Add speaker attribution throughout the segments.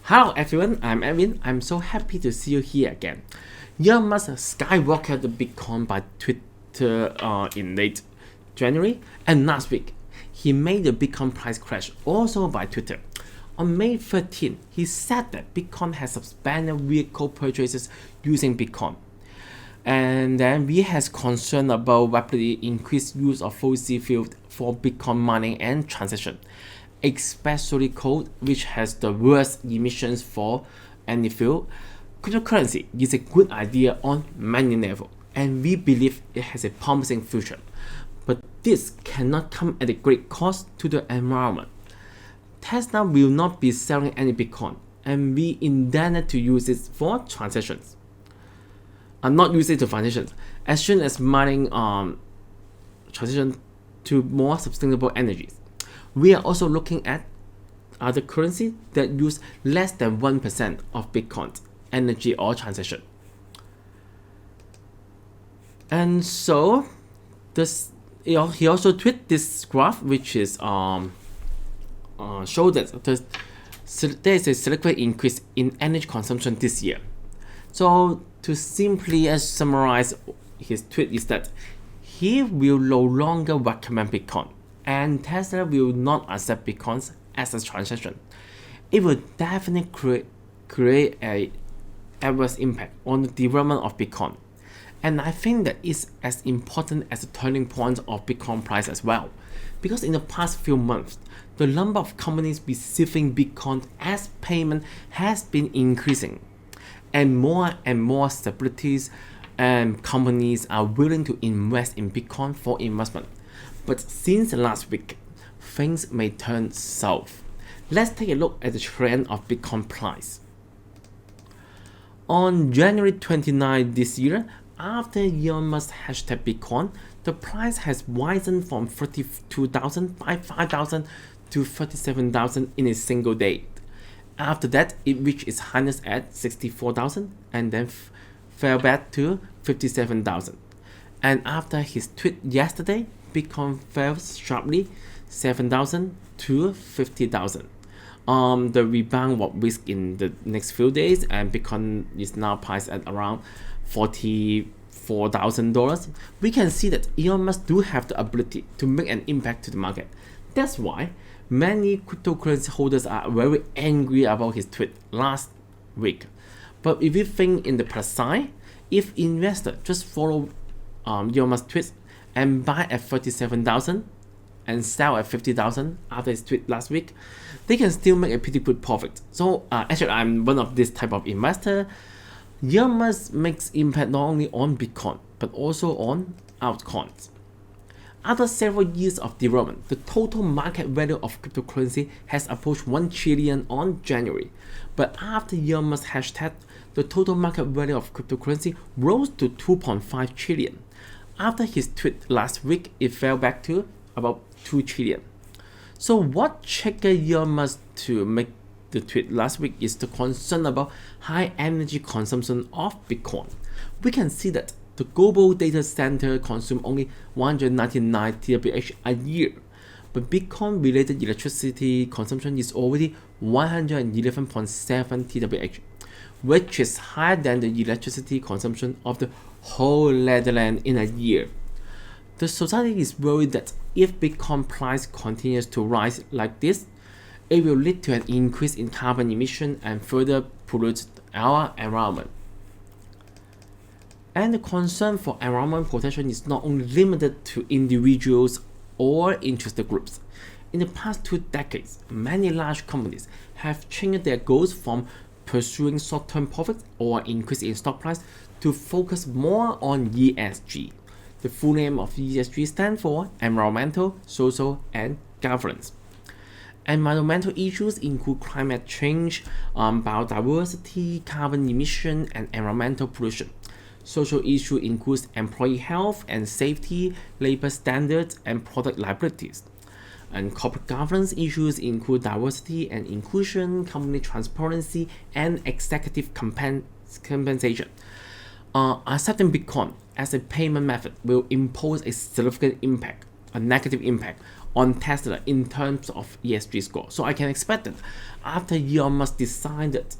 Speaker 1: Hello everyone, I'm Edwin. I'm so happy to see you here again. Elon Musk skyrocketed the Bitcoin by Twitter in late January, and last week he made the Bitcoin price crash also by Twitter. On May 13, he said that Bitcoin has suspended vehicle purchases using Bitcoin. And then we has concern about rapidly increased use of fossil fuel for Bitcoin mining and transaction, especially coal, which has the worst emissions for any fuel. Cryptocurrency is a good idea on many levels, and we believe it has a promising future. But this cannot come at a great cost to the environment. Tesla will not be selling any Bitcoin, and we intended to use it for transactions. Not use it to transactions. As soon as mining transition to more sustainable energies. We are also looking at other currencies that use less than 1% of Bitcoin's energy or transaction. And so this he also tweeted this graph, which is show that there is a significant increase in energy consumption this year. So to simply summarize his tweet is that he will no longer recommend Bitcoin, and Tesla will not accept Bitcoin as a transaction. It will definitely create a adverse impact on the development of Bitcoin. And I think that is as important as the turning point of Bitcoin price as well. Because in the past few months, the number of companies receiving Bitcoin as payment has been increasing. And more celebrities and companies are willing to invest in Bitcoin for investment. But since last week, things may turn south. Let's take a look at the trend of Bitcoin price. On January 29 this year, after Elon Musk hashtag Bitcoin, the price has risen from 32,000 by 5,000 to 37,000 in a single day. After that, it reached its highest at 64,000 and then fell back to 57,000. And after his tweet yesterday, Bitcoin fell sharply 7,000 to 50,000. The rebound was risk in the next few days, and Bitcoin is now priced at around $44,000. We can see that Elon Musk do have the ability to make an impact to the market. That's why many cryptocurrency holders are very angry about his tweet last week. But if you think in the plus side, if investors just follow Elon Musk's tweets and buy at 37,000 and sell at 50,000 after his tweet last week, they can still make a pretty good profit. So actually, I'm one of this type of investor. Elon Musk makes impact not only on Bitcoin but also on altcoins. After several years of development, the total market value of cryptocurrency has approached 1 trillion on January. But after Elon Musk hashtag, the total market value of cryptocurrency rose to 2.5 trillion. After his tweet last week, it fell back to about 2 trillion. So what triggered Elon Musk to make the tweet last week is the concern about high energy consumption of Bitcoin. We can see that the global data center consume only 199 TWh a year, but Bitcoin related electricity consumption is already 111.7 TWh, which is higher than the electricity consumption of the whole Netherlands in a year. The society is worried that if Bitcoin price continues to rise like this, it will lead to an increase in carbon emission and further pollute our environment. And the concern for environment protection is not only limited to individuals or interested groups. In the past 2 decades, many large companies have changed their goals from pursuing short-term profits or increase in stock price to focus more on ESG. The full name of ESG stands for environmental, social, and governance. Environmental issues include climate change, biodiversity, carbon emission, and environmental pollution. Social issues include employee health and safety, labor standards, and product liabilities. And corporate governance issues include diversity and inclusion, company transparency, and executive compensation. Accepting Bitcoin as a payment method will impose a significant impact, a negative impact on Tesla in terms of ESG score. So I can expect that after Elon Musk decided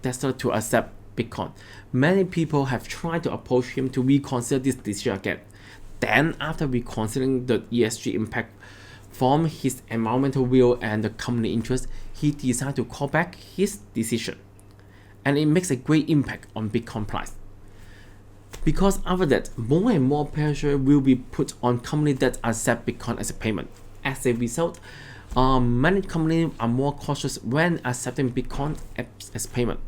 Speaker 1: Tesla to accept Bitcoin, many people have tried to approach him to reconsider this decision again. Then, after reconsidering the ESG impact from his environmental view and the company interest, he decided to call back his decision. And it makes a great impact on Bitcoin price. Because after that, more and more pressure will be put on companies that accept Bitcoin as a payment. As a result, many companies are more cautious when accepting Bitcoin as payment.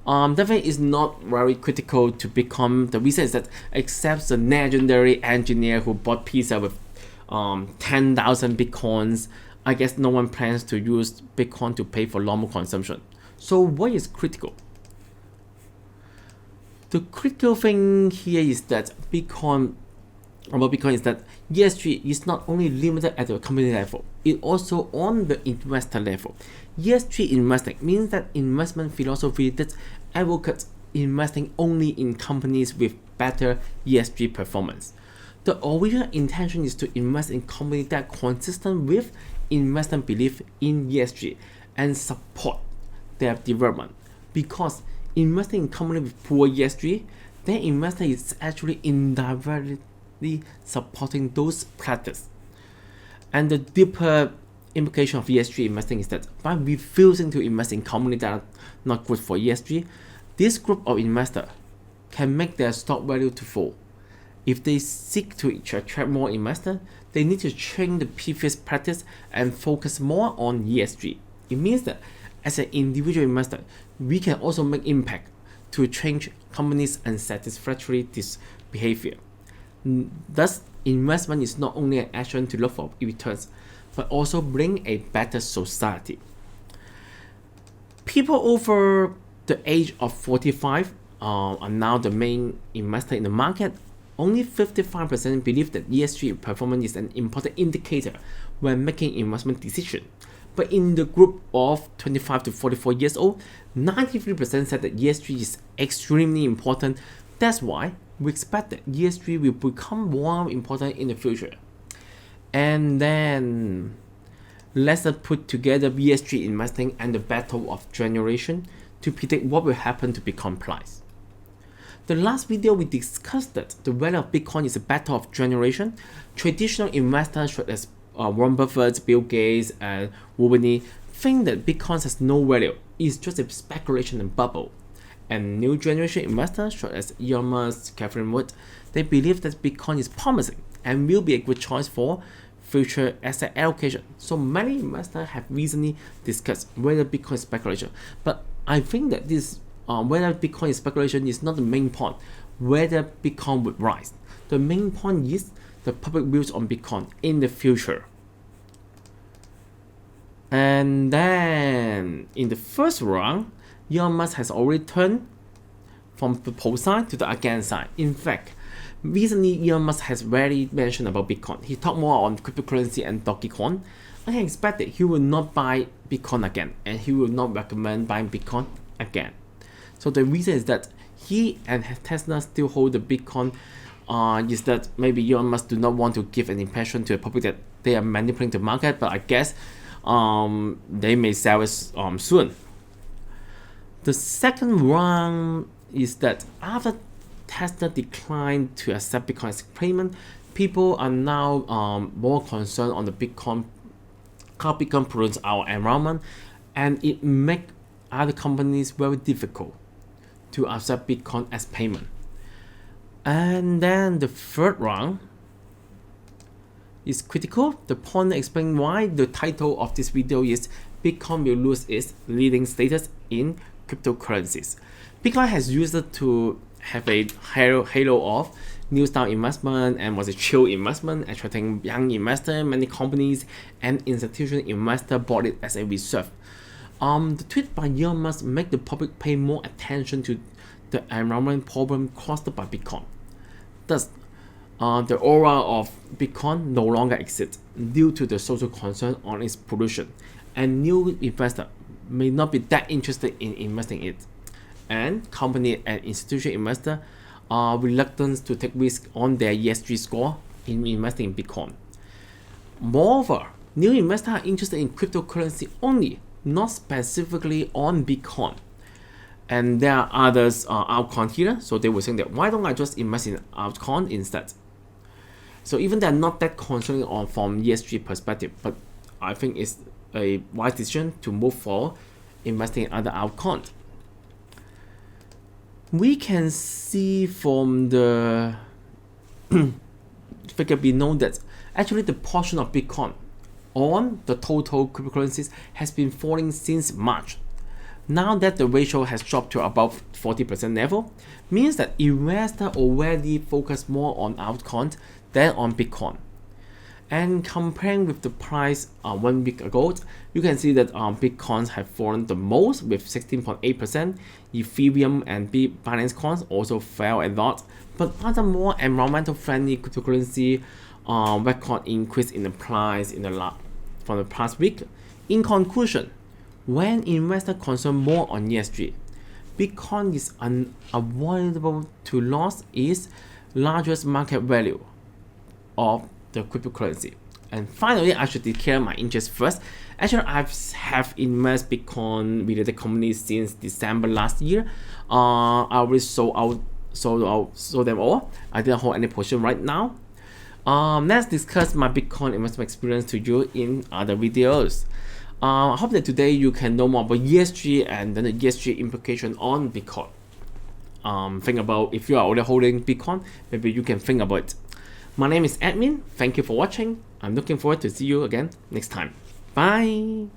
Speaker 1: Definitely is not very critical to Bitcoin. The reason is that except the legendary engineer who bought pizza with 10,000 Bitcoins, I guess no one plans to use Bitcoin to pay for normal consumption. So what is critical? The critical thing here is that Bitcoin is that ESG is not only limited at the company level, it also on the investor level. ESG investing means that investment philosophy that advocates investing only in companies with better ESG performance. The original intention is to invest in companies that are consistent with investment belief in ESG and support their development. Because investing in companies with poor ESG, then investor is actually indirectly supporting those practices. And the deeper implication of ESG investing is that by refusing to invest in companies that are not good for ESG, this group of investors can make their stock value to fall. If they seek to attract more investors, they need to change the previous practice and focus more on ESG. It means that as an individual investor, we can also make impact to change companies' unsatisfactory behavior. Thus, investment is not only an action to look for returns, but also bring a better society. People over the age of 45 are now the main investor in the market. Only 55% believe that ESG performance is an important indicator when making investment decisions. But in the group of 25 to 44 years old, 93% said that ESG is extremely important. That's why we expect that ESG will become more important in the future. And then let's put together ESG investing and the battle of generation to predict what will happen to Bitcoin price. The last video we discussed that the value of Bitcoin is a battle of generation. Traditional investors such as Warren Buffett, Bill Gates, and Wubini think that Bitcoin has no value. It's just a speculation and bubble. And new generation investors such as Elon Musk, Catherine Wood, they believe that Bitcoin is promising and will be a good choice for future asset allocation. So many investors have recently discussed whether Bitcoin is speculation. But I think that this whether Bitcoin is speculation is not the main point. Whether Bitcoin would rise. The main point is the public views on Bitcoin in the future. And then in the first round, Elon Musk has already turned from the pro side to the against side. In fact, recently Elon Musk has already mentioned about Bitcoin. He talked more on cryptocurrency and Dogecoin. I can expect that he will not buy Bitcoin again, and he will not recommend buying Bitcoin again. So the reason is that he and Tesla still hold the Bitcoin. Is that maybe Elon Musk do not want to give an impression to the public that they are manipulating the market, but I guess they may sell it soon. The second one is that after Tesla declined to accept Bitcoin as payment, people are now more concerned on the Bitcoin, how Bitcoin pollutes our environment, and it makes other companies very difficult to accept Bitcoin as payment. And then the third round is critical. The point explains why the title of this video is Bitcoin will lose its leading status in cryptocurrencies. Bitcoin has used it to have a halo of new style investment and was a chill investment, attracting young investors. Many companies and institutional investors bought it as a reserve. The tweet by Elon Musk make the public pay more attention to the environment problem caused by Bitcoin. Thus, the aura of Bitcoin no longer exists due to the social concern on its pollution, and new investors may not be that interested in investing in it. And company and institutional investors are reluctant to take risk on their ESG score in investing in Bitcoin. Moreover, New investors are interested in cryptocurrency only, not specifically on Bitcoin. And there are others altcoin here, so they were saying that why don't I just invest in altcoin instead? So even they're not that concerned on from ESG perspective, but I think it's a wise decision to move for investing in other altcoins. We can see from the figure below that actually the portion of Bitcoin on the total cryptocurrencies has been falling since March. Now that the ratio has dropped to above 40% level, means that investors already focus more on altcoins than on Bitcoin. And comparing with the price 1 week ago, you can see that Bitcoins have fallen the most with 16.8%. Ethereum and Binance coins also fell a lot, but other more environmental friendly cryptocurrency record increase in the price from the past week. In conclusion, when investors concern more on ESG, Bitcoin is unavoidable to lose its largest market value of the cryptocurrency. And finally, I should declare my interest first. Actually, I have invested Bitcoin related companies since December last year. I already sold them all. I didn't hold any position right now. Let's discuss my Bitcoin investment experience to you in other videos. I hope that today you can know more about ESG and then the ESG implication on Bitcoin. Think about if you are already holding Bitcoin, maybe you can think about it. My name is Admin. Thank you for watching. I'm looking forward to see you again next time. Bye.